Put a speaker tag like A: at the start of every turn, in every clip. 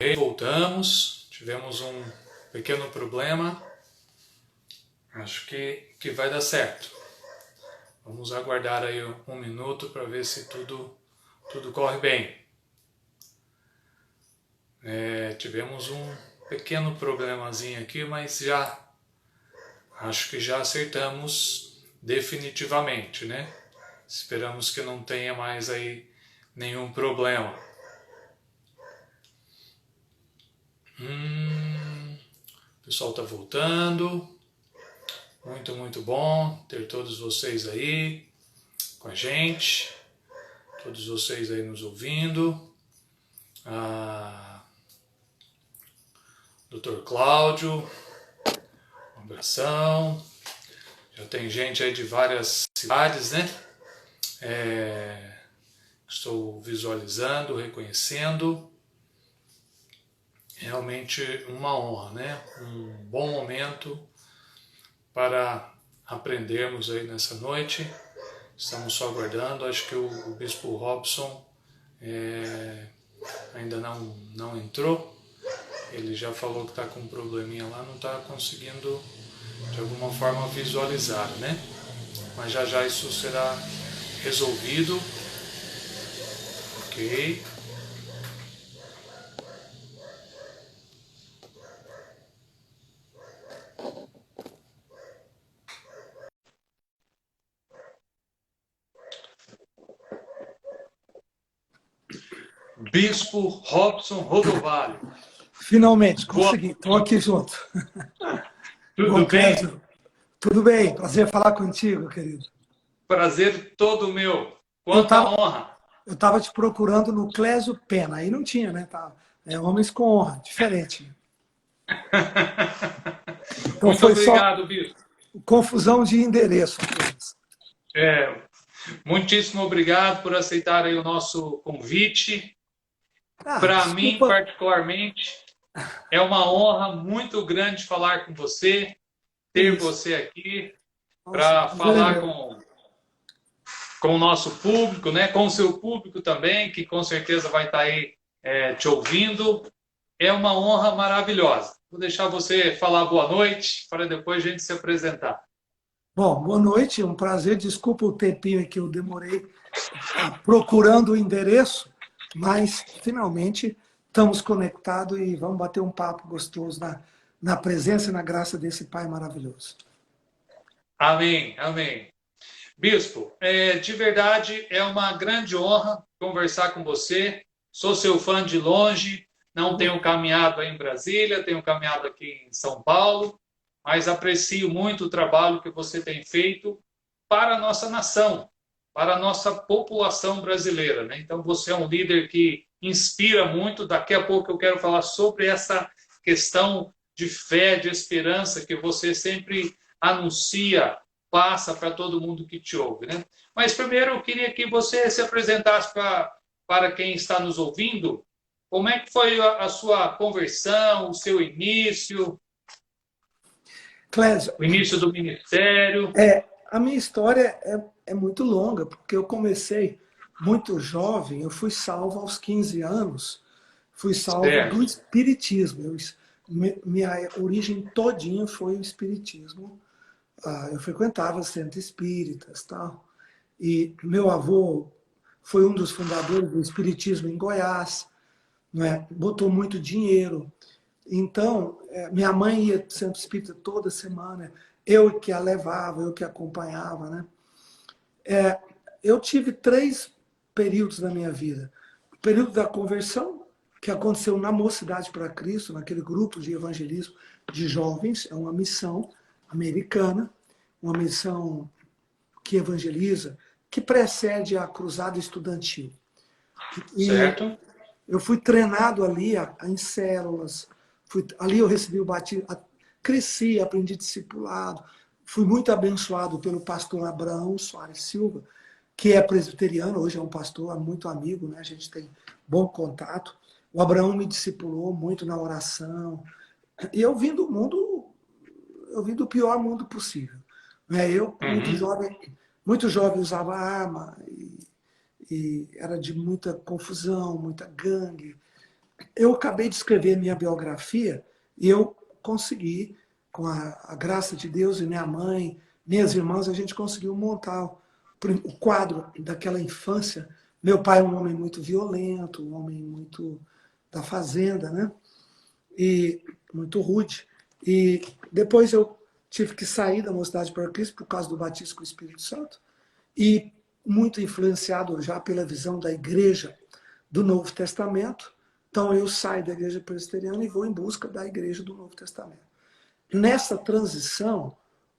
A: E voltamos, tivemos um pequeno problema, acho que vai dar certo. Vamos aguardar aí um minuto para ver se tudo corre bem. Tivemos um pequeno problemazinho aqui, mas acho que já acertamos definitivamente, né? Esperamos que não tenha mais aí nenhum problema. O pessoal está voltando. Muito bom ter todos vocês aí com a gente. Todos vocês aí nos ouvindo. Dr. Cláudio, um abração. Já tem gente aí de várias cidades, né? Estou visualizando, reconhecendo. Realmente uma honra, né? Um bom momento para aprendermos aí nessa noite. Estamos só aguardando. Acho que o Bispo Robson ainda não entrou. Ele já falou que está com um probleminha lá, não está conseguindo de alguma forma visualizar, né? Mas já isso será resolvido. Ok. Bispo Robson Rodovalho.
B: Finalmente, consegui. Estou aqui junto.
A: Tudo bem?
B: Tudo bem. Prazer falar contigo, querido.
A: Prazer todo meu. Quanta honra.
B: Eu estava te procurando no Clésio Pena. Aí não tinha, né? Homens com honra, diferente. Então
A: Muito obrigado, Bispo.
B: Confusão de endereço.
A: Muitíssimo obrigado por aceitar aí o nosso convite. Para mim, particularmente, é uma honra muito grande falar com você, ter você aqui, para falar com o nosso público, né? Com o seu público também, que com certeza vai estar aí te ouvindo. É uma honra maravilhosa. Vou deixar você falar boa noite, para depois a gente se apresentar.
B: Bom, boa noite, é um prazer. Desculpa o tempinho que eu demorei procurando o endereço, mas finalmente estamos conectados e vamos bater um papo gostoso na presença e na graça desse Pai maravilhoso.
A: Amém, amém. Bispo, de verdade é uma grande honra conversar com você. Sou seu fã de longe, não tenho caminhado aí em Brasília, tenho caminhado aqui em São Paulo, mas aprecio muito o trabalho que você tem feito para a nossa nação, para a nossa população brasileira, né? Então você é um líder que inspira muito. Daqui a pouco eu quero falar sobre essa questão de fé, de esperança que você sempre anuncia, passa para todo mundo que te ouve, né? Mas primeiro eu queria que você se apresentasse para quem está nos ouvindo. Como é que foi a sua conversão, o seu início,
B: Clésio,
A: o início do ministério?
B: A minha história é muito longa, porque eu comecei muito jovem, eu fui salvo aos 15 anos, fui salvo do espiritismo. Minha origem todinha foi o espiritismo. Eu frequentava centros espíritas, tal. E meu avô foi um dos fundadores do espiritismo em Goiás, não é? Botou muito dinheiro. Então, minha mãe ia para o centro espírita toda semana, eu que a levava, eu que a acompanhava, né? Eu tive 3 períodos na minha vida. O período da conversão, que aconteceu na Mocidade para Cristo, naquele grupo de evangelismo de jovens, é uma missão americana, uma missão que evangeliza, que precede a cruzada estudantil.
A: Certo.
B: Eu fui treinado ali em células, ali eu recebi o batismo, cresci, aprendi discipulado, fui muito abençoado pelo pastor Abraão Soares Silva, que é presbiteriano, hoje é um pastor muito amigo, né? A gente tem bom contato. O Abraão me discipulou muito na oração. E eu vim do mundo, eu vim do pior mundo possível. Eu, muito jovem usava arma, e era de muita confusão, muita gangue. eu acabei de escrever minha biografia e eu consegui, com a graça de Deus e minha mãe, minhas irmãs, a gente conseguiu montar o quadro daquela infância. Meu pai é um homem muito violento, um homem muito da fazenda, né? E muito rude. E depois eu tive que sair da Mocidade para Cristo por causa do batismo com o Espírito Santo e muito influenciado já pela visão da igreja do Novo Testamento. Então eu saio da igreja presbiteriana e vou em busca da igreja do Novo Testamento. Nessa transição,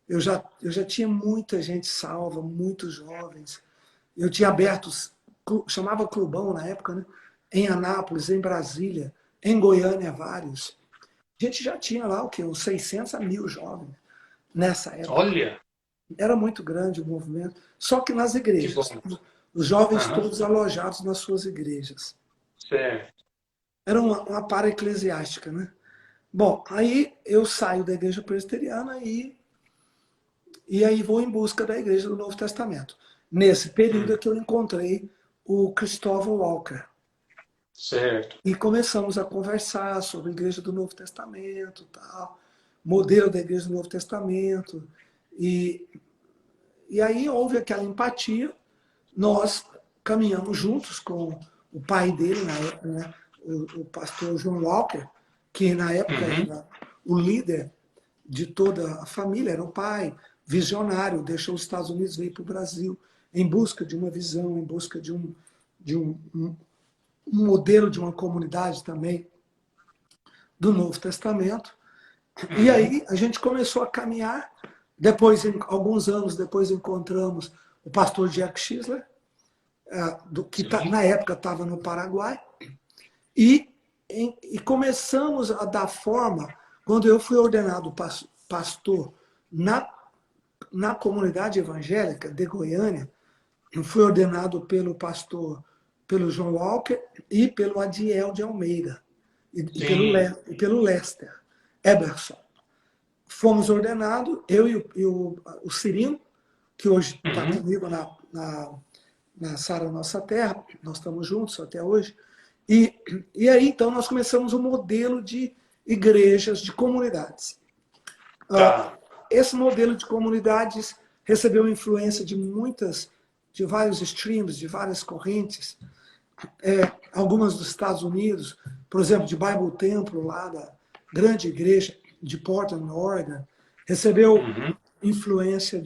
B: eu já tinha muita gente salva, muitos jovens. Eu tinha aberto, chamava Clubão na época, né? Em Anápolis, em Brasília, em Goiânia, vários. A gente já tinha lá o quê? Uns 600 a 1.000 jovens nessa época.
A: Olha!
B: Era muito grande o movimento, só que nas igrejas.
A: Que bom.
B: Os jovens todos alojados nas suas igrejas.
A: Certo.
B: Era uma para-eclesiástica, né? Bom, aí eu saio da igreja presbiteriana e aí vou em busca da igreja do Novo Testamento. Nesse período é que eu encontrei o Christopher Walker.
A: Certo.
B: E começamos a conversar sobre a igreja do Novo Testamento, tal, modelo da igreja do Novo Testamento. E aí houve aquela empatia. Nós caminhamos juntos com o pai dele, na época, né, o pastor John Walker, que na época era o líder de toda a família, era o pai, visionário, deixou os Estados Unidos, veio para o Brasil, em busca de uma visão, em busca de um modelo de uma comunidade também do Novo Testamento. E aí a gente começou a caminhar. Depois, alguns anos depois, encontramos o pastor Jack Schisler, que na época estava no Paraguai, e começamos a dar forma, quando eu fui ordenado pastor na comunidade evangélica de Goiânia. Eu fui ordenado pelo John Walker e pelo Adiel de Almeida, e pelo Lester Eberson. Fomos ordenados, eu e o Cirino, que hoje está comigo na Sara Nossa Terra, nós estamos juntos até hoje. E aí, então, nós começamos um modelo de igrejas, de comunidades. Esse modelo de comunidades recebeu influência de vários streams, de várias correntes, algumas dos Estados Unidos, por exemplo, de Bible Temple, lá da grande igreja de Portland, Oregon, recebeu influência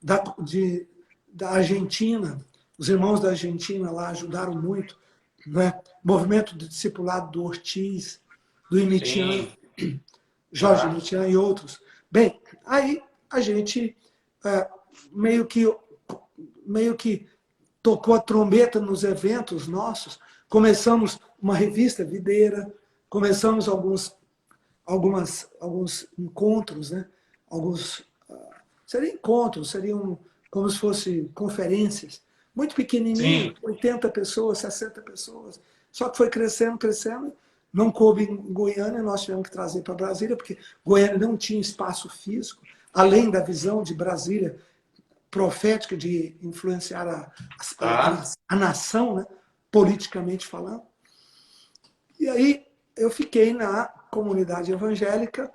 B: da Argentina. Os irmãos da Argentina lá ajudaram muito, né? Movimento de discipulado do Ortiz, do Imitian, Jorge Imitian e outros. Bem, aí a gente meio que tocou a trombeta nos eventos nossos, começamos uma revista videira, começamos alguns encontros, né? Seriam como se fossem conferências, muito pequenininho, 80 pessoas, 60 pessoas, só que foi crescendo, não coube em Goiânia, nós tivemos que trazer para Brasília, porque Goiânia não tinha espaço físico, além da visão de Brasília profética de influenciar a nação, né? Politicamente falando. E aí eu fiquei na comunidade evangélica.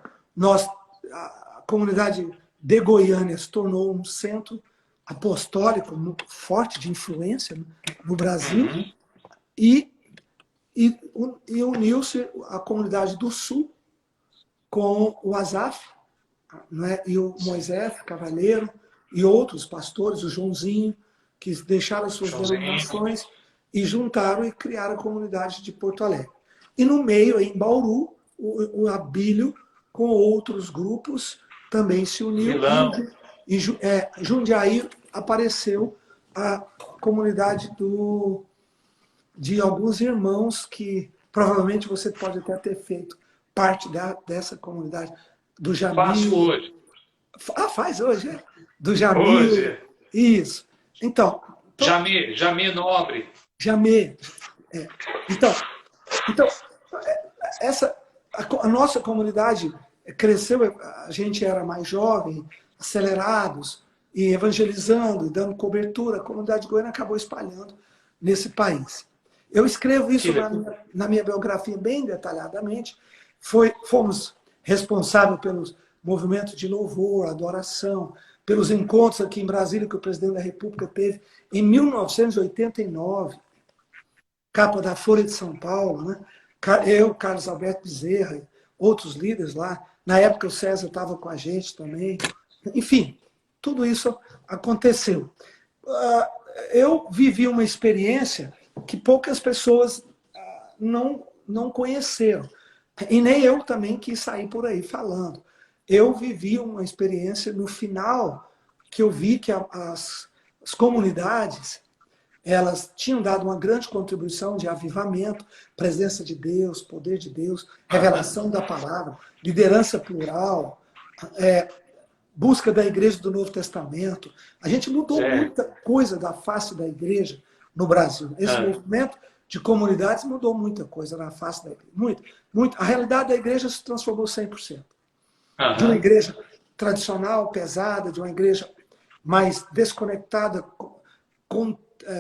B: A comunidade de Goiânia se tornou um centro apostólico muito forte de influência no Brasil. E uniu-se a comunidade do Sul com o Asaf, né, e o Moisés Cavaleiro e outros pastores, o Joãozinho, que deixaram suas denominações e juntaram e criaram a comunidade de Porto Alegre. E no meio, em Bauru, o Abílio, com outros grupos, também se uniu. E Jundiaí apareceu a comunidade de alguns irmãos que provavelmente você pode até ter feito parte dessa comunidade. Do Jamil.
A: Faço hoje.
B: Faz hoje, é? Do Jamil.
A: Hoje.
B: Isso. Então
A: Jamil Nobre.
B: Jamil. Então a nossa comunidade cresceu, a gente era mais jovem, acelerados, e evangelizando, dando cobertura. A comunidade goiana acabou espalhando nesse país. Eu escrevo isso na minha biografia bem detalhadamente. Fomos responsáveis pelos movimentos de louvor, adoração, pelos encontros aqui em Brasília que o presidente da República teve em 1989, capa da Folha de São Paulo, né? Eu, Carlos Alberto Bezerra, outros líderes lá. Na época o César estava com a gente também. Enfim, tudo isso aconteceu. Eu vivi uma experiência que poucas pessoas não conheceram. E nem eu também quis sair por aí falando. Eu vivi uma experiência no final que eu vi que as comunidades elas tinham dado uma grande contribuição de avivamento, presença de Deus, poder de Deus, revelação da palavra, liderança plural, busca da igreja do Novo Testamento. A gente mudou muita coisa da face da igreja no Brasil. Esse movimento de comunidades mudou muita coisa na face da igreja. Muito. A realidade da igreja se transformou 100%. De uma igreja tradicional, pesada, de uma igreja mais desconectada,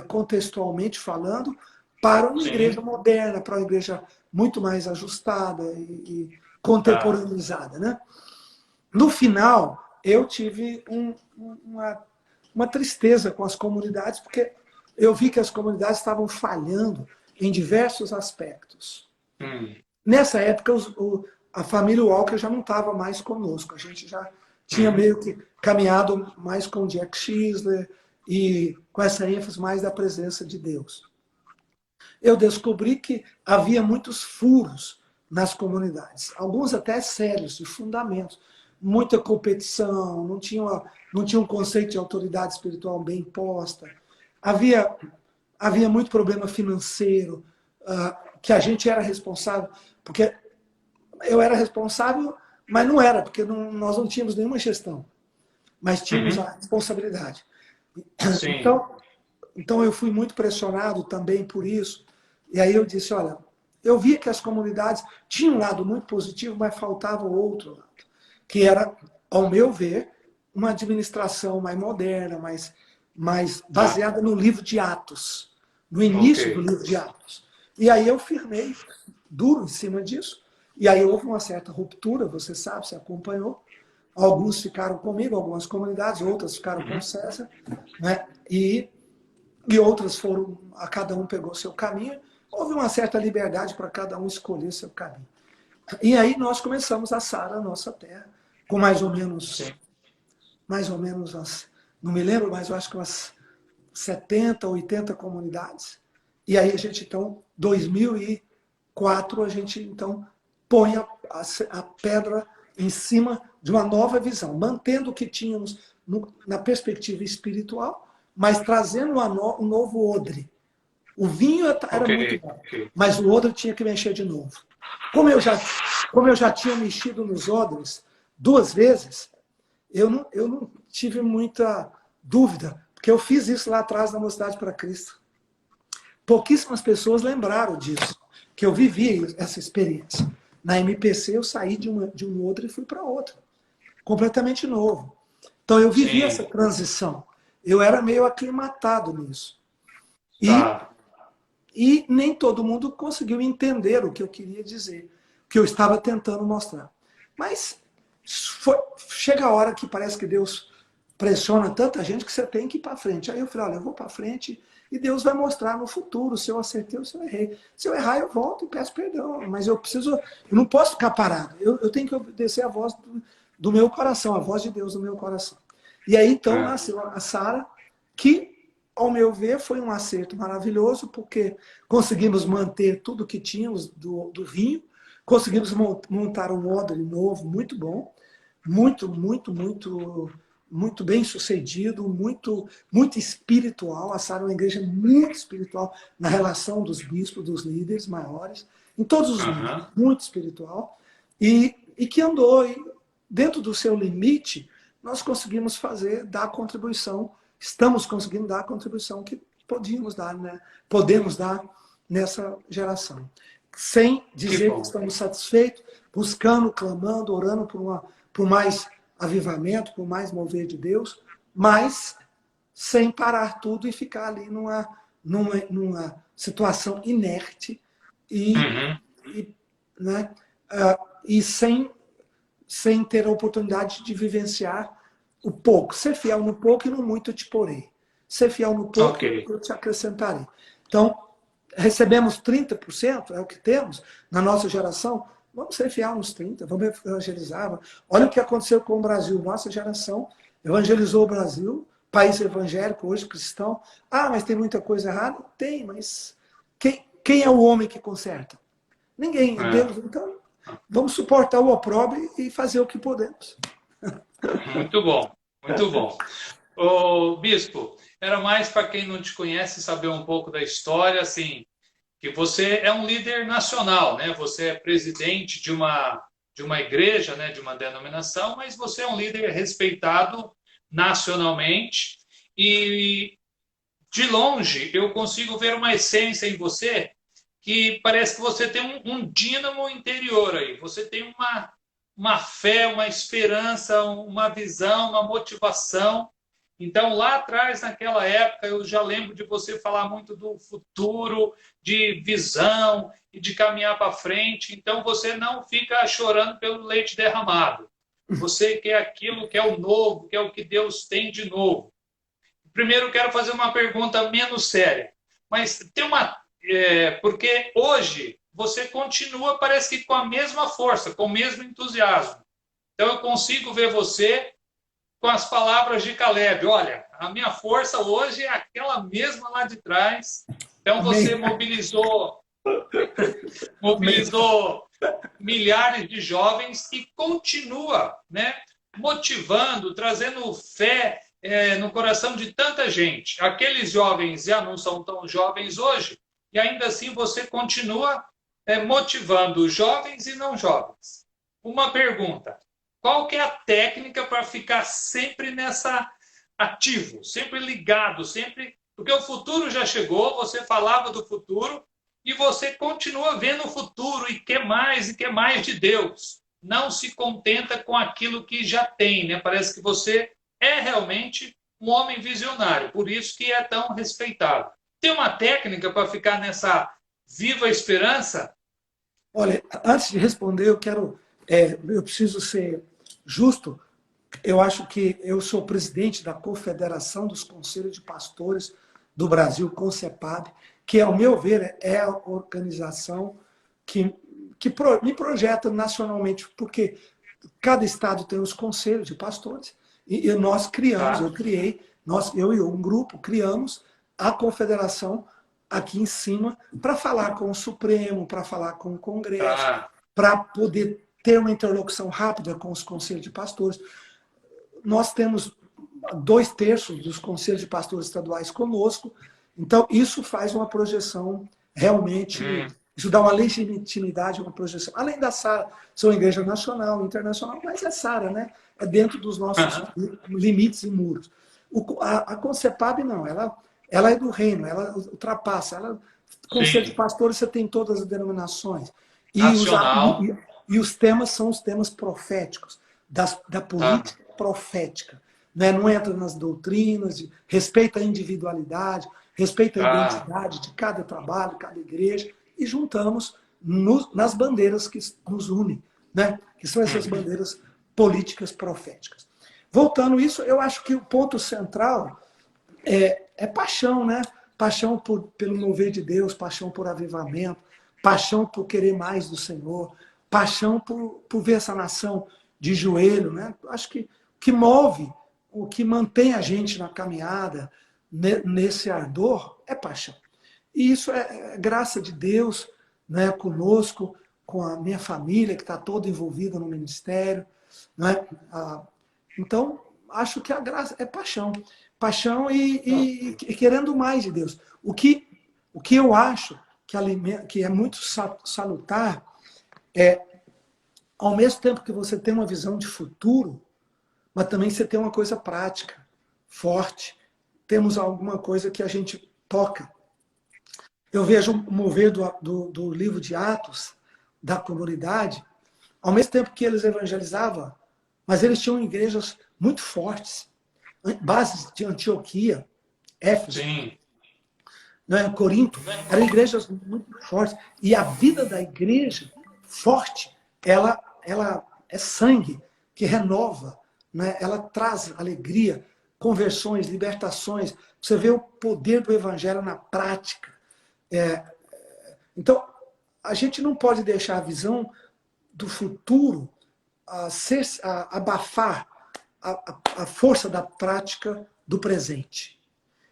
B: contextualmente falando, para uma igreja moderna, para uma igreja muito mais ajustada e contemporaneizada. Né? No final, eu tive uma tristeza com as comunidades, porque eu vi que as comunidades estavam falhando em diversos aspectos. Nessa época, a família Walker já não estava mais conosco. A gente já tinha meio que caminhado mais com o Jack Schizler e com essa ênfase mais da presença de Deus. Eu descobri que havia muitos furos nas comunidades, alguns até sérios, de fundamentos. Muita competição, não tinha um conceito de autoridade espiritual bem imposta. Havia muito problema financeiro, que a gente era responsável, porque eu era responsável, mas não era, porque nós não tínhamos nenhuma gestão, mas tínhamos a responsabilidade. Então eu fui muito pressionado também por isso, e aí eu disse, olha, eu via que as comunidades tinham um lado muito positivo, mas faltava o outro lado, que era, ao meu ver, uma administração mais moderna, mais baseada no livro de Atos, no início do livro de Atos. E aí eu firmei duro em cima disso, e aí houve uma certa ruptura, você sabe, você acompanhou. Alguns ficaram comigo, algumas comunidades, outras ficaram com o César, né? E outras foram, a cada um pegou seu caminho. Houve uma certa liberdade para cada um escolher seu caminho. E aí nós começamos a sarar a nossa terra, com mais ou menos, não me lembro, mas eu acho que umas 70, 80 comunidades. E aí a gente, então, 2004, a gente, então, põe a pedra em cima de uma nova visão, mantendo o que tínhamos na perspectiva espiritual, mas trazendo um novo odre. O vinho era muito bom, mas o odre tinha que mexer de novo. Como eu já tinha mexido nos odres 2 vezes, eu não tive muita dúvida, porque eu fiz isso lá atrás na Mocidade para Cristo. Pouquíssimas pessoas lembraram disso, que eu vivi essa experiência. Na MPC eu saí de um odre e fui para outro, completamente novo. Então eu vivi essa transição. Eu era meio aclimatado nisso. E nem todo mundo conseguiu entender o que eu queria dizer, o que eu estava tentando mostrar. Mas chega a hora que parece que Deus pressiona tanta gente que você tem que ir para frente. Aí eu falei, olha, eu vou para frente e Deus vai mostrar no futuro se eu acertei ou se eu errei. Se eu errar, eu volto e peço perdão. Mas eu não posso ficar parado. Eu tenho que obedecer a voz do meu coração, a voz de Deus no meu coração. E aí, então, nasceu a Sara, que, ao meu ver, foi um acerto maravilhoso, porque conseguimos manter tudo que tínhamos do vinho, conseguimos montar um odre novo, muito bom, muito bem sucedido, muito espiritual. A Sara é uma igreja muito espiritual na relação dos bispos, dos líderes maiores, em todos os níveis, muito espiritual, e que andou dentro do seu limite. Nós conseguimos dar a contribuição, estamos conseguindo dar a contribuição que podemos dar nessa geração. Sem dizer que estamos satisfeitos, buscando, clamando, orando por mais avivamento, por mais mover de Deus, mas sem parar tudo e ficar ali numa situação inerte e, né, e sem ter a oportunidade de vivenciar o pouco. Ser fiel no pouco e no muito eu te porei. Ser fiel no pouco eu te acrescentarei. Então, recebemos 30%, é o que temos na nossa geração. Vamos ser fiel nos 30%, vamos evangelizar. Olha o que aconteceu com o Brasil. Nossa geração evangelizou o Brasil, país evangélico, hoje cristão. Ah, mas tem muita coisa errada? Tem, mas quem é o homem que conserta? Ninguém, é Deus. Então, vamos suportar o opróbrio e fazer o que podemos.
A: Muito bom, muito bom. Ô, Bispo, era mais para quem não te conhece saber um pouco da história, assim, que você é um líder nacional, né? Você é presidente de uma igreja, né? De uma denominação, mas você é um líder respeitado nacionalmente e de longe eu consigo ver uma essência em você que parece que você tem um dínamo interior aí. Você tem uma fé, uma esperança, uma visão, uma motivação. Então, lá atrás, naquela época, eu já lembro de você falar muito do futuro, de visão e de caminhar para frente. Então, você não fica chorando pelo leite derramado. Você quer aquilo que é o novo, que é o que Deus tem de novo. Primeiro, eu quero fazer uma pergunta menos séria. Mas tem porque hoje você continua, parece que com a mesma força, com o mesmo entusiasmo. Então, eu consigo ver você com as palavras de Caleb. Olha, a minha força hoje é aquela mesma lá de trás. Então, você mobilizou milhares de jovens e continua, né, motivando, trazendo fé no coração de tanta gente. Aqueles jovens já não são tão jovens hoje, e ainda assim você continua motivando jovens e não jovens. Uma pergunta: qual que é a técnica para ficar sempre nessa ativo, sempre ligado, sempre... Porque o futuro já chegou, você falava do futuro, e você continua vendo o futuro e quer mais de Deus. Não se contenta com aquilo que já tem, né? Parece que você é realmente um homem visionário, por isso que é tão respeitado. Tem uma técnica para ficar nessa viva esperança?
B: Olha, antes de responder, eu preciso ser justo. Eu acho que eu sou presidente da Confederação dos Conselhos de Pastores do Brasil, CONCEPAB, que, ao meu ver, é a organização que me projeta nacionalmente, porque cada estado tem os conselhos de pastores, e nós criamos, eu e um grupo criamos a confederação aqui em cima para falar com o Supremo, para falar com o Congresso, para poder ter uma interlocução rápida com os conselhos de pastores. Nós temos 2/3 dos conselhos de pastores estaduais conosco, então isso faz uma projeção realmente, isso dá uma legitimidade, uma projeção. Além da SARA, são igreja nacional, internacional, mas é SARA, né? É dentro dos nossos limites e muros. A CONCEPAB não, ela é do reino, ela ultrapassa. Conselho de pastores, você tem todas as denominações. E os temas são os temas proféticos, da política profética. Né? Não entra nas doutrinas, respeita a individualidade, respeita a identidade de cada trabalho, cada igreja, e juntamos nas bandeiras que nos unem, né? Que são essas bandeiras políticas proféticas. Voltando a isso, eu acho que o ponto central é paixão, né? Paixão pelo mover de Deus, paixão por avivamento, paixão por querer mais do Senhor, paixão por ver essa nação de joelho, né? Acho que move, o que mantém a gente na caminhada, nesse ardor, é paixão. E isso é graça de Deus, né, conosco, com a minha família, que está toda envolvida no ministério. Né? Então, acho que a graça é paixão. Paixão e querendo mais de Deus. O que eu acho que é muito salutar é, ao mesmo tempo que você tem uma visão de futuro, mas também você tem uma coisa prática, forte. Temos alguma coisa que a gente toca. Eu vejo o mover do livro de Atos, da comunidade, ao mesmo tempo que eles evangelizavam, mas eles tinham igrejas muito fortes, bases de Antioquia, Éfeso.
A: Sim.
B: né? Corinto, eram igrejas muito fortes. E a vida da igreja forte, ela é sangue que renova, né? Ela traz alegria, conversões, libertações. Você vê o poder do evangelho na prática. Então, a gente não pode deixar a visão do futuro abafar a força da prática do presente.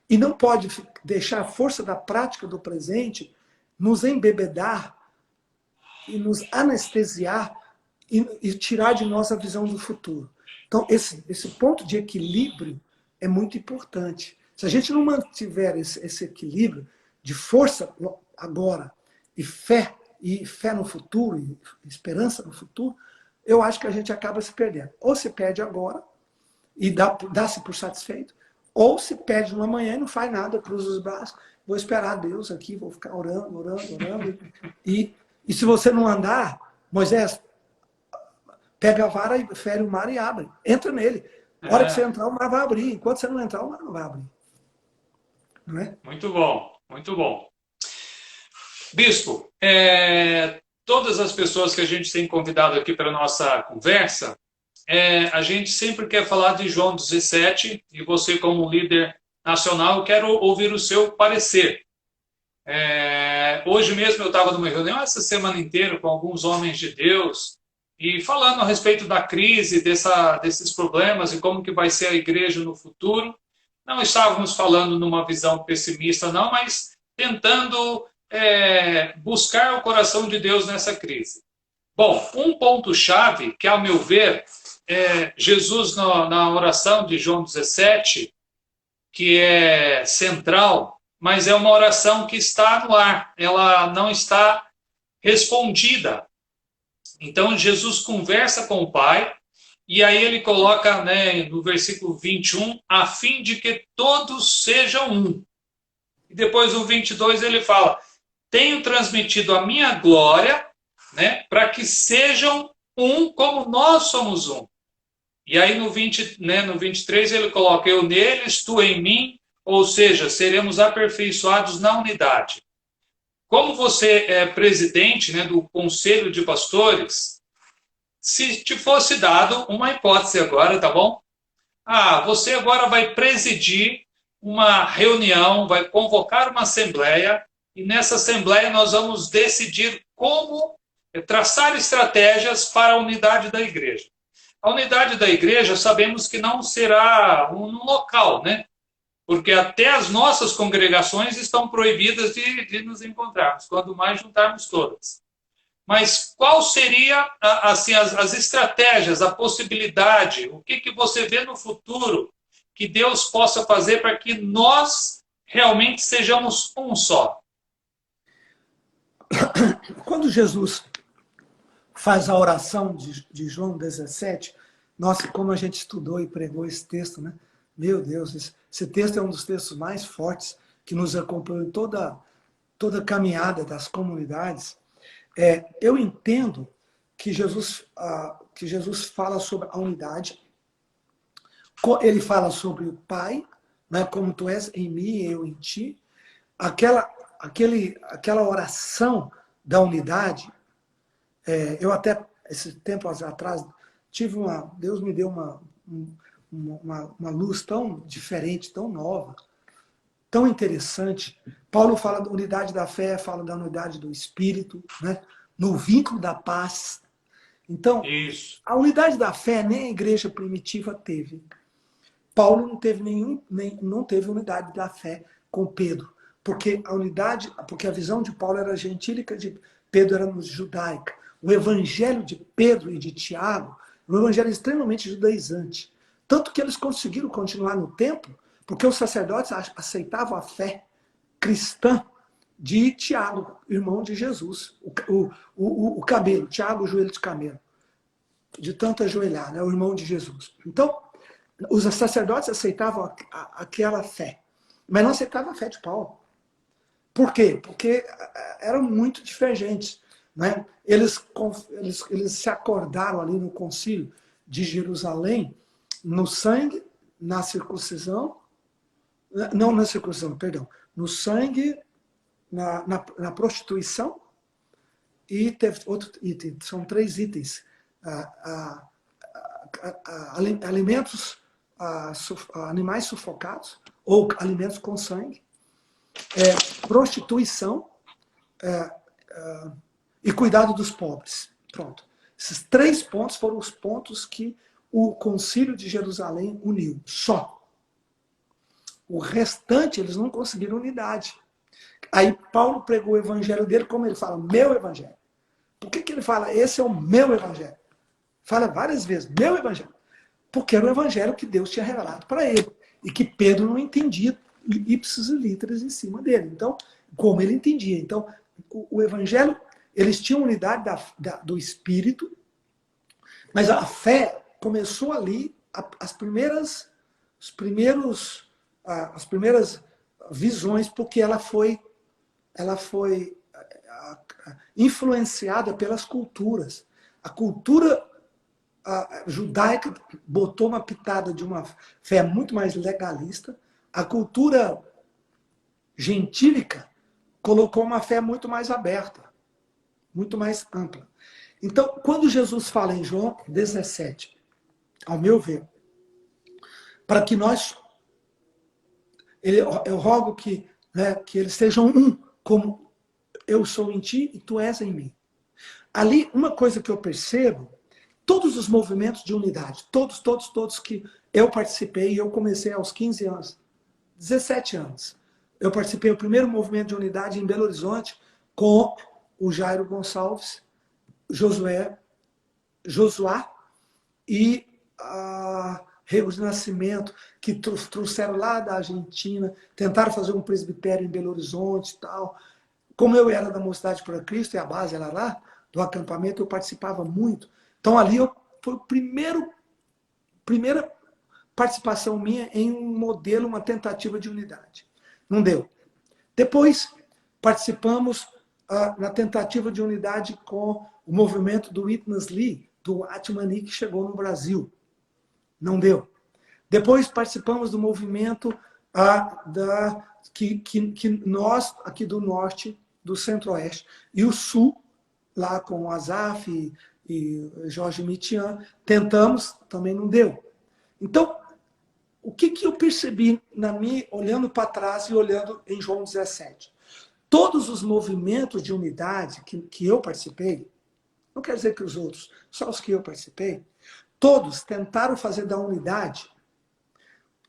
B: E não pode deixar a força da prática do presente nos embebedar e nos anestesiar e tirar de nós a visão do futuro. Então, esse ponto de equilíbrio é muito importante. Se a gente não mantiver esse equilíbrio de força agora e fé no futuro, e esperança no futuro, eu acho que a gente acaba se perdendo. Ou se perde agora e dá-se por satisfeito, ou se perde no amanhã e não faz nada, cruza os braços, vou esperar Deus aqui, vou ficar orando. E se você não andar, Moisés, pega a vara e fere o mar e abre. Entra nele. A hora que você entrar, o mar vai abrir. Enquanto você não entrar, o mar não vai abrir. Não é?
A: Muito bom, muito bom. Bispo, todas as pessoas que a gente tem convidado aqui para a nossa conversa, a gente sempre quer falar de João 17, e você, como líder nacional, eu quero ouvir o seu parecer. Hoje mesmo eu estava numa reunião, essa semana inteira, com alguns homens de Deus, e falando a respeito da crise, desses problemas e como que vai ser a igreja no futuro. Não estávamos falando numa visão pessimista, não, mas tentando buscar o coração de Deus nessa crise. Bom, um ponto-chave que, ao meu ver, Jesus, na oração de João 17, que é central, mas é uma oração que está no ar, ela não está respondida. Então, Jesus conversa com o Pai, e aí ele coloca, né, no versículo 21, a fim de que todos sejam um. E depois, no 22, ele fala, tenho transmitido a minha glória, né, para que sejam um como nós somos um. E aí no 23 ele coloca, eu neles, tu em mim, ou seja, seremos aperfeiçoados na unidade. Como você é presidente, né, do Conselho de Pastores, se te fosse dado uma hipótese agora, tá bom? Você agora vai presidir uma reunião, vai convocar uma assembleia, e nessa assembleia nós vamos decidir como traçar estratégias para a unidade da igreja. A unidade da igreja sabemos que não será um local, né? Porque até as nossas congregações estão proibidas de nos encontrarmos, quando mais juntarmos todas. Mas qual seria assim, as estratégias, a possibilidade, o que você vê no futuro que Deus possa fazer para que nós realmente sejamos um só?
B: Quando Jesus faz a oração de João 17, nossa, como a gente estudou e pregou esse texto, né? Meu Deus, esse texto é um dos textos mais fortes que nos acompanhou em toda a caminhada das comunidades. Eu entendo que Jesus fala sobre a unidade, ele fala sobre o Pai, né, como tu és em mim e eu em ti. Aquela oração da unidade, eu até, esse tempo atrás, Deus me deu uma luz tão diferente, tão nova, tão interessante. Paulo fala da unidade da fé, fala da unidade do Espírito, né? No vínculo da paz. Então,
A: isso.
B: A unidade da fé nem a igreja primitiva teve. Paulo não teve unidade da fé com Pedro, porque a visão de Paulo era gentílica, de Pedro era judaica. O evangelho de Pedro e de Tiago, um evangelho extremamente judaizante. Tanto que eles conseguiram continuar no templo, porque os sacerdotes aceitavam a fé cristã de Tiago, irmão de Jesus. O camelo, Tiago, o joelho de camelo. De tanto ajoelhar, né? O irmão de Jesus. Então, os sacerdotes aceitavam aquela fé, mas não aceitavam a fé de Paulo. Por quê? Porque eram muito divergentes. Né? Eles se acordaram ali no concílio de Jerusalém, no sangue, na circuncisão, não na circuncisão, perdão, no sangue, na prostituição, e teve outro item, são 3 itens. Alimentos, animais sufocados, ou alimentos com sangue, prostituição e cuidado dos pobres. Pronto. Esses 3 pontos foram os pontos que o Concílio de Jerusalém uniu. Só. O restante, eles não conseguiram unidade. Aí Paulo pregou o evangelho dele, como ele fala, meu evangelho. Por que ele fala, esse é o meu evangelho? Fala várias vezes, meu evangelho. Porque era o evangelho que Deus tinha revelado para ele. E que Pedro não entendia ipsis literis em cima dele. Então, como ele entendia. Então, o evangelho, eles tinham unidade do Espírito, mas a fé começou ali, as primeiras visões, porque ela foi influenciada pelas culturas. A cultura judaica botou uma pitada de uma fé muito mais legalista. A cultura gentílica colocou uma fé muito mais aberta, muito mais ampla. Então, quando Jesus fala em João 17, ao meu ver, para que eu rogo que eles sejam um, como eu sou em ti e tu és em mim. Ali, uma coisa que eu percebo, todos os movimentos de unidade, todos que eu participei, eu comecei aos 15 anos, 17 anos. Eu participei do primeiro movimento de unidade em Belo Horizonte com o Jairo Gonçalves, Josuá e Rego de Nascimento, que trouxeram lá da Argentina, tentaram fazer um presbitério em Belo Horizonte e tal. Como eu era da Mocidade para Cristo e a base era lá, do acampamento, eu participava muito. Então ali foi a primeira participação minha em um modelo, uma tentativa de unidade. Não deu. Depois participamos na tentativa de unidade com o movimento do Witness Lee, do Atmani, que chegou no Brasil. Não deu. Depois participamos do movimento que nós, aqui do norte, do centro-oeste, e o sul, lá com o Azaf e Jorge Mitian, tentamos, também não deu. Então, o que eu percebi olhando para trás e olhando em João 17? Todos os movimentos de unidade que eu participei, não quer dizer que os outros, só os que eu participei, todos tentaram fazer da unidade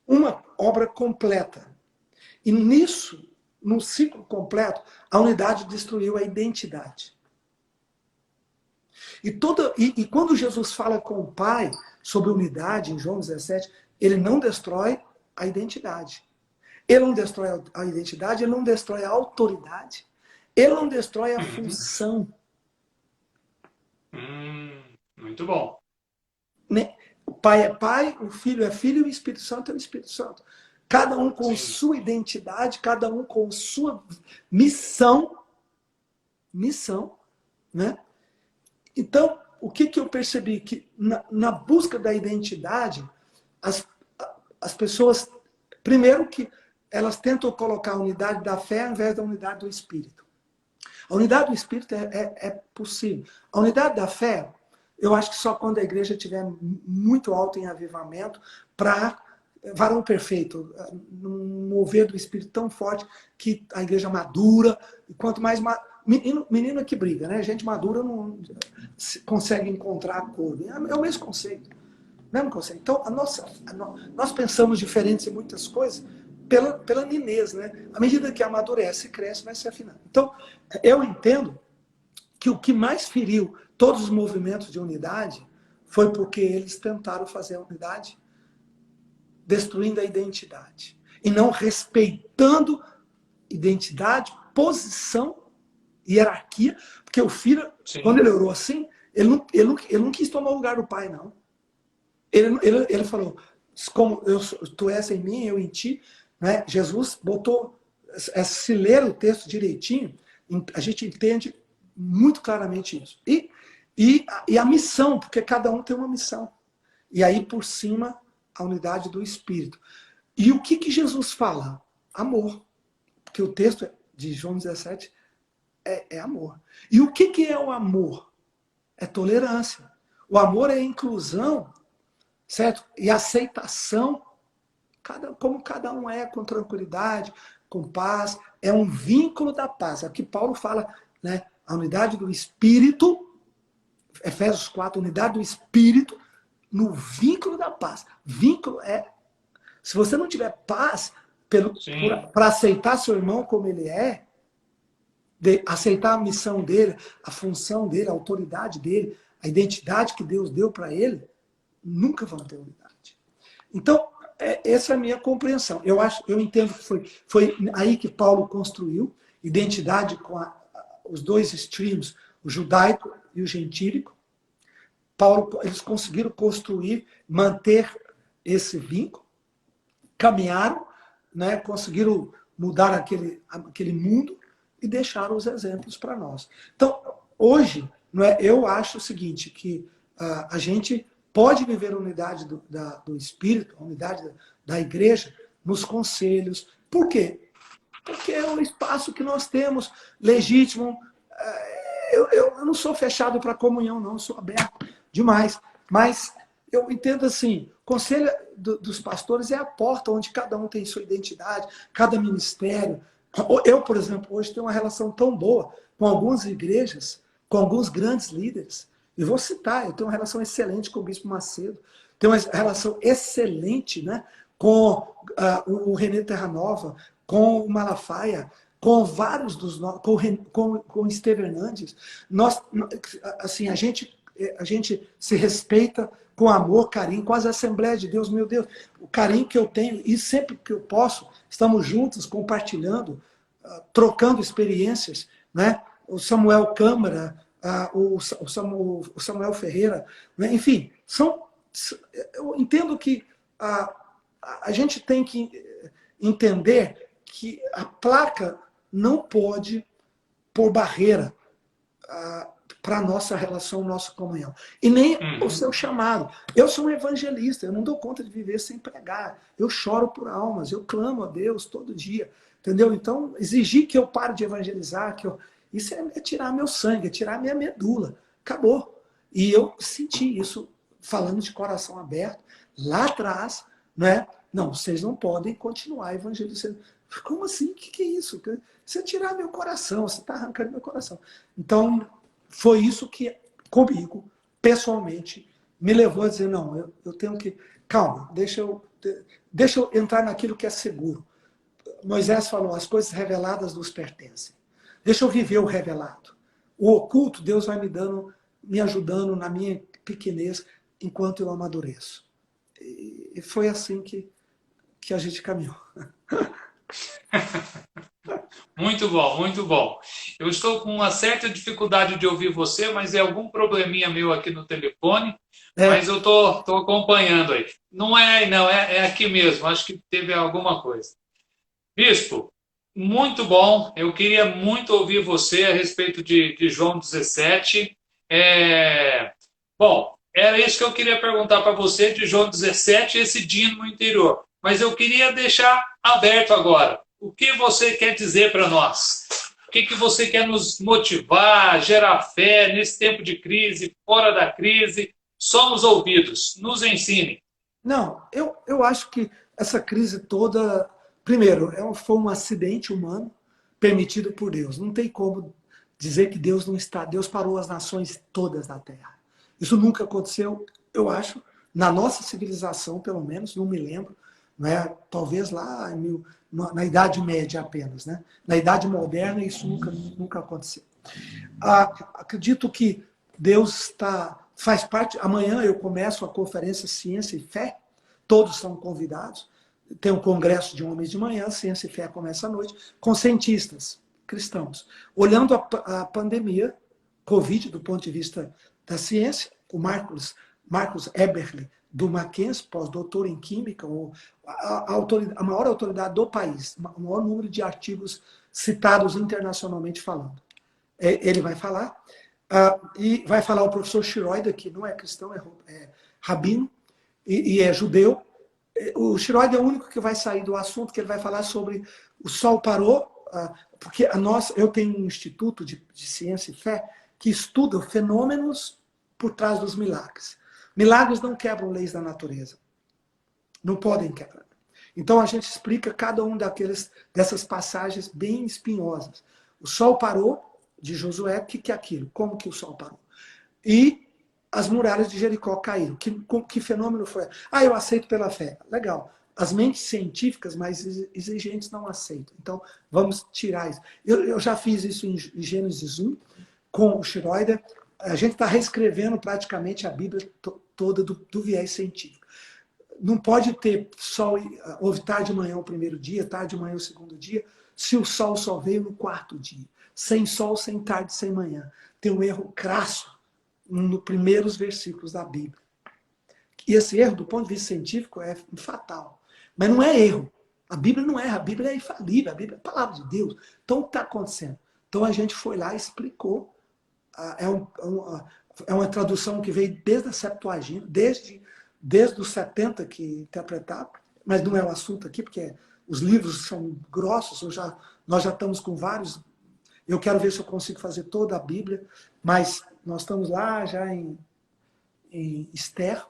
B: uma obra completa. E nisso, no ciclo completo, a unidade destruiu a identidade. E quando Jesus fala com o Pai sobre unidade, em João 17, ele não destrói a identidade. Ele não destrói a identidade, ele não destrói a autoridade, ele não destrói a função.
A: Muito bom.
B: O Pai é Pai, o Filho é Filho e o Espírito Santo é o Espírito Santo. Cada um com sua identidade, cada um com sua missão, né? Então, o que eu percebi? Que na busca da identidade, as pessoas, primeiro que elas tentam colocar a unidade da fé ao invés da unidade do Espírito. A unidade do Espírito é possível. A unidade da fé, eu acho que só quando a igreja estiver muito alta em avivamento, para varão perfeito, um mover do Espírito tão forte que a igreja madura, e quanto mais... Menino que briga, né? Gente madura não consegue encontrar acordo. É o mesmo conceito. Mesmo conceito. Então, nós pensamos diferentes em muitas coisas pela ninez, né? À medida que amadurece e cresce, vai se afinando. Então, eu entendo que o que mais feriu todos os movimentos de unidade foi porque eles tentaram fazer a unidade destruindo a identidade. E não respeitando identidade, posição, hierarquia, porque o filho, quando ele orou assim, ele não quis tomar o lugar do pai, não. Ele falou, como tu és em mim, eu em ti, né? Jesus botou, se ler o texto direitinho, a gente entende muito claramente isso. E a missão, porque cada um tem uma missão. E aí, por cima, a unidade do Espírito. E o que Jesus fala? Amor. Porque o texto de João 17 é amor. E o que é o amor? É tolerância. O amor é inclusão, certo? E aceitação, como cada um é, com tranquilidade, com paz. É um vínculo da paz. Aqui Paulo fala, né? A unidade do Espírito, Efésios 4, unidade do Espírito, no vínculo da paz. Vínculo é... Se você não tiver paz para aceitar seu irmão como ele é, aceitar a missão dele, a função dele, a autoridade dele, a identidade que Deus deu para ele, nunca vão ter unidade. Então, essa é a minha compreensão. Eu entendo que foi aí que Paulo construiu identidade com os dois extremos, o judaico e o gentílico. Eles conseguiram construir, manter esse vínculo, caminharam, né, conseguiram mudar aquele mundo e deixaram os exemplos para nós. Então, hoje, eu acho o seguinte, que a gente pode viver a unidade do Espírito, a unidade da igreja, nos conselhos. Por quê? Porque é um espaço que nós temos legítimo. Eu não sou fechado para comunhão, não, eu sou aberto demais. Mas eu entendo assim, o conselho dos pastores é a porta onde cada um tem sua identidade, cada ministério. Eu, por exemplo, hoje tenho uma relação tão boa com algumas igrejas, com alguns grandes líderes. E vou citar, eu tenho uma relação excelente com o Bispo Macedo, tenho uma relação excelente, né, com o René Terranova, com o Malafaia, com vários com o Esteve Hernandes. Assim, a gente se respeita com amor, carinho, com as Assembleias de Deus, meu Deus, o carinho que eu tenho, e sempre que eu posso, estamos juntos, compartilhando, trocando experiências, né? O Samuel Câmara, o Samuel Ferreira, né? Enfim, eu entendo que a gente tem que entender que a placa não pode pôr barreira para a nossa relação, nossa comunhão. E nem o seu chamado. Eu sou um evangelista, eu não dou conta de viver sem pregar. Eu choro por almas, eu clamo a Deus todo dia. Entendeu? Então, exigir que eu pare de evangelizar, isso é tirar meu sangue, é tirar minha medula. Acabou. E eu senti isso, falando de coração aberto, lá atrás, né? Não, vocês não podem continuar evangelizando. Como assim? O que é isso? Você tirar meu coração, você está arrancando meu coração. Então, foi isso que, comigo, pessoalmente, me levou a dizer, não, eu tenho que... Calma, deixa eu entrar naquilo que é seguro. Moisés falou, as coisas reveladas nos pertencem. Deixa eu viver o revelado. O oculto, Deus vai me ajudando na minha pequenez, enquanto eu amadureço. E foi assim que a gente caminhou.
A: Muito bom, muito bom. Eu estou com uma certa dificuldade de ouvir você, mas é algum probleminha meu aqui no telefone, mas eu estou acompanhando aí. Não, é aqui mesmo, acho que teve alguma coisa. Bispo, muito bom, eu queria muito ouvir você a respeito de João 17. Bom, era isso que eu queria perguntar para você de João 17, esse dia no interior. Mas eu queria deixar aberto agora. O que você quer dizer para nós? O que você quer nos motivar, gerar fé nesse tempo de crise, fora da crise? Somos ouvidos, nos ensine.
B: Não, eu acho que essa crise toda, primeiro, foi um acidente humano permitido por Deus. Não tem como dizer que Deus não está. Deus parou as nações todas da Terra. Isso nunca aconteceu, eu acho, na nossa civilização, pelo menos, não me lembro. Né? Talvez lá na Idade Média apenas. Né? Na Idade Moderna isso nunca aconteceu. Acredito que Deus faz parte... Amanhã eu começo a conferência Ciência e Fé, todos são convidados. Tem um congresso de homens de manhã, Ciência e Fé começa à noite, com cientistas cristãos. Olhando a pandemia, Covid, do ponto de vista da ciência, o Marcus Eberle, do Mackenzie, pós-doutor em Química, a maior autoridade do país, o maior número de artigos citados internacionalmente falando. Ele vai falar, e vai falar o professor Schroeder, que não é cristão, é rabino, e é judeu. O Schroeder é o único que vai sair do assunto, que ele vai falar sobre o sol parou, porque eu tenho um instituto de ciência e fé que estuda fenômenos por trás dos milagres. Milagres não quebram leis da natureza. Não podem quebrar. Então a gente explica cada um dessas passagens bem espinhosas. O sol parou, de Josué, o que é aquilo? Como que o sol parou? E as muralhas de Jericó caíram. Que fenômeno foi? Eu aceito pela fé. Legal. As mentes científicas mais exigentes não aceitam. Então, vamos tirar isso. Eu já fiz isso em Gênesis 1, com o Schroeder. A gente está reescrevendo praticamente a Bíblia toda do viés científico. Não pode ter sol, houve tarde de manhã o primeiro dia, tarde de manhã o segundo dia, se o sol só veio no quarto dia. Sem sol, sem tarde, sem manhã. Tem um erro crasso nos primeiros versículos da Bíblia. E esse erro, do ponto de vista científico, é fatal. Mas não é erro. A Bíblia não erra, a Bíblia é infalível, a Bíblia é a palavra de Deus. Então, o que está acontecendo? Então, a gente foi lá e explicou. É uma tradução que veio desde a Septuaginta, desde os 70 que interpretaram, mas não é o assunto aqui, porque os livros são grossos, nós já estamos com vários. Eu quero ver se eu consigo fazer toda a Bíblia, mas nós estamos lá já em Esther,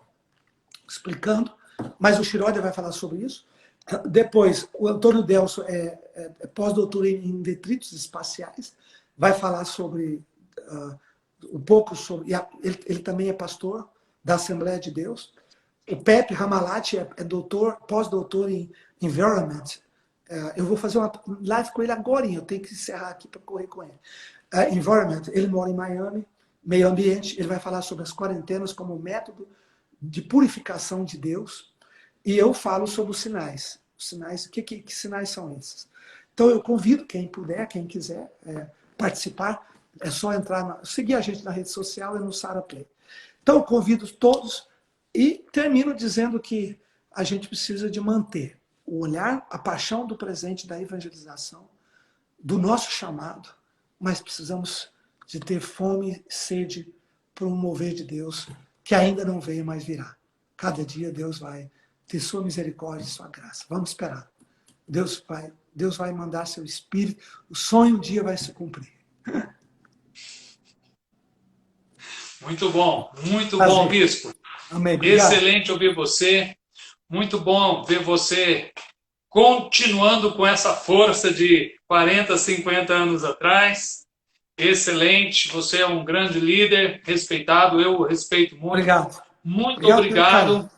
B: explicando, mas o Schroeder vai falar sobre isso. Depois, o Antônio Delso é pós-doutor em detritos espaciais, vai falar sobre um pouco sobre. Ele também é pastor da Assembleia de Deus. O Pepe Ramalati é pós-doutor em Environment. Eu vou fazer uma live com ele agora, eu tenho que encerrar aqui para correr com ele. Environment, ele mora em Miami, meio ambiente, ele vai falar sobre as quarentenas como método de purificação de Deus, e eu falo sobre os sinais. Os sinais, que sinais são esses? Então eu convido quem puder, quem quiser participar, é só seguir a gente na rede social e no Sara Play. Então eu convido todos e termino dizendo que a gente precisa de manter o olhar, a paixão do presente da evangelização, do nosso chamado, mas precisamos de ter fome e sede para um mover de Deus que ainda não veio, mas virá. Cada dia Deus vai ter sua misericórdia e sua graça. Vamos esperar. Deus vai mandar seu Espírito, o sonho um dia vai se cumprir.
A: Muito bom, Bispo.
B: Amém.
A: Excelente ouvir você. Muito bom ver você continuando com essa força de 40, 50 anos atrás. Excelente. Você é um grande líder, respeitado. Eu o respeito muito.
B: Obrigado.
A: Muito obrigado.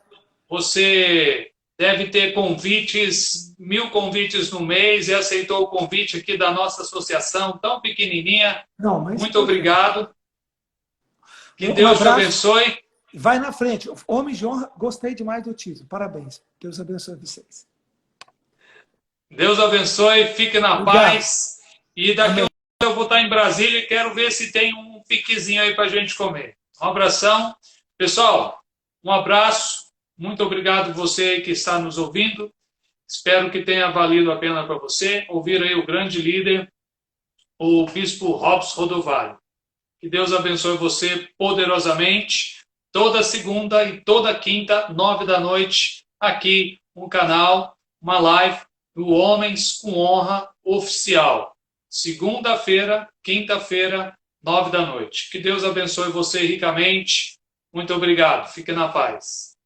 A: Você deve ter convites, 1000 convites no mês, e aceitou o convite aqui da nossa associação tão pequenininha. Muito obrigado. Que Deus te abençoe.
B: Vai na frente. Homens de honra, gostei demais do título. Parabéns. Deus abençoe vocês.
A: Deus abençoe, fique na paz. E daqui a um eu vou estar em Brasília e quero ver se tem um piquezinho aí para a gente comer. Um abração. Pessoal, um abraço. Muito obrigado você que está nos ouvindo. Espero que tenha valido a pena para você ouvir aí o grande líder, o Bispo Robson Rodovalho. Que Deus abençoe você poderosamente. Toda segunda e toda quinta, 9 da noite, aqui no canal, uma live do Homens com Honra Oficial. Segunda-feira, quinta-feira, 9 da noite. Que Deus abençoe você ricamente. Muito obrigado. Fique na paz.